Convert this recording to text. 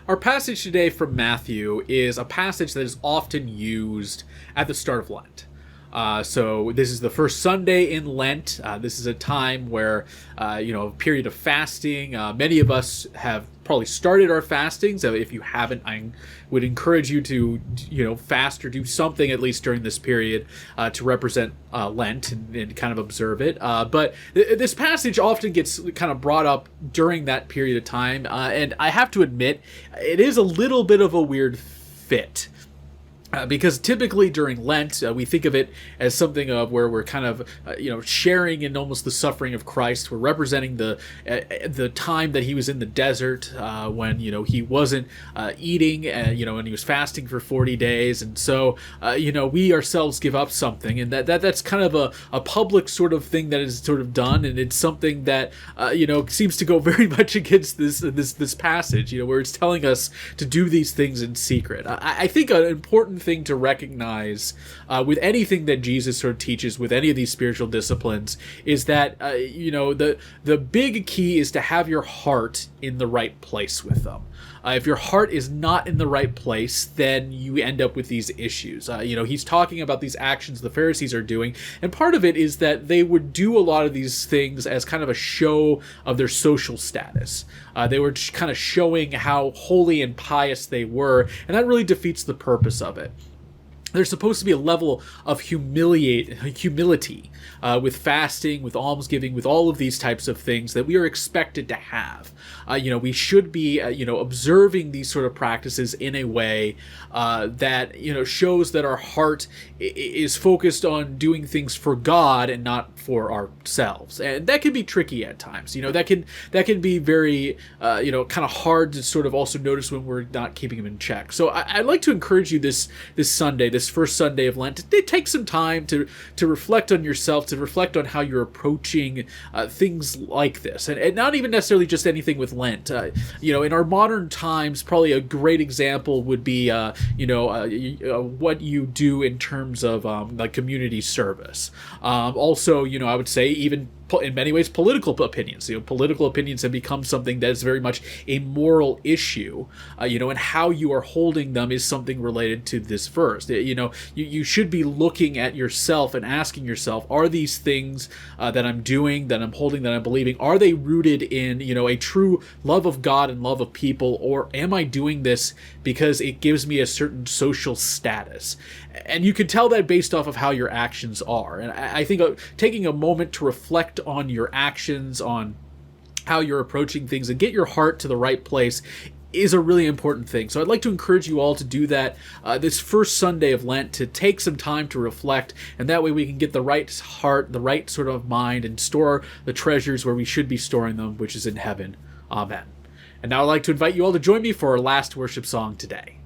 Our passage today from Matthew is a passage that is often used at the start of Lent. So this is the first Sunday in Lent. This is a time where, a period of fasting. Many of us have probably started our fasting. So if you haven't, I would encourage you to, fast or do something at least during this period to represent Lent and kind of observe it. But this passage often gets kind of brought up during that period of time. And I have to admit, it is a little bit of a weird fit. Because typically during Lent, we think of it as something of where we're kind of, sharing in almost the suffering of Christ. We're representing the time that he was in the desert when, he wasn't eating, and he was fasting for 40 days. And so, we ourselves give up something, and that's kind of a public sort of thing that is sort of done. And it's something that, seems to go very much against this passage, where it's telling us to do these things in secret. I think an important thing to recognize with anything that Jesus sort of teaches, with any of these spiritual disciplines, is that the big key is to have your heart in the right place with them. If your heart is not in the right place, then you end up with these issues. He's talking about these actions the Pharisees are doing, and part of it is that they would do a lot of these things as kind of a show of their social status. They were kind of showing how holy and pious they were, and that really defeats the purpose of it. There's supposed to be a level of humility with fasting, with almsgiving, with all of these types of things that we are expected to have. We should be, observing these sort of practices in a way that, shows that our heart is focused on doing things for God and not for ourselves. And that can be tricky at times. That can be very, kind of hard to sort of also notice when we're not keeping them in check. So I'd like to encourage you this Sunday, this first Sunday of Lent, to take some time to reflect on yourself, to reflect on how you're approaching things like this, and not even necessarily just anything with Lent. In our modern times, probably a great example would be, what you do in terms of like community service. Also, I would say even in many ways political opinions. Political opinions have become something that is very much a moral issue, and how you are holding them is something related to this verse. You should be looking at yourself and asking yourself, are these things that I'm doing, that I'm holding, that I'm believing, are they rooted in, a true love of God and love of people, or am I doing this because it gives me a certain social status? And you can tell that based off of how your actions are. And I think taking a moment to reflect on your actions, on how you're approaching things, and get your heart to the right place is a really important thing. So I'd like to encourage you all to do that this first Sunday of Lent, to take some time to reflect, and that way we can get the right heart, the right sort of mind, and store the treasures where we should be storing them, which is in heaven. Amen. And now I'd like to invite you all to join me for our last worship song today.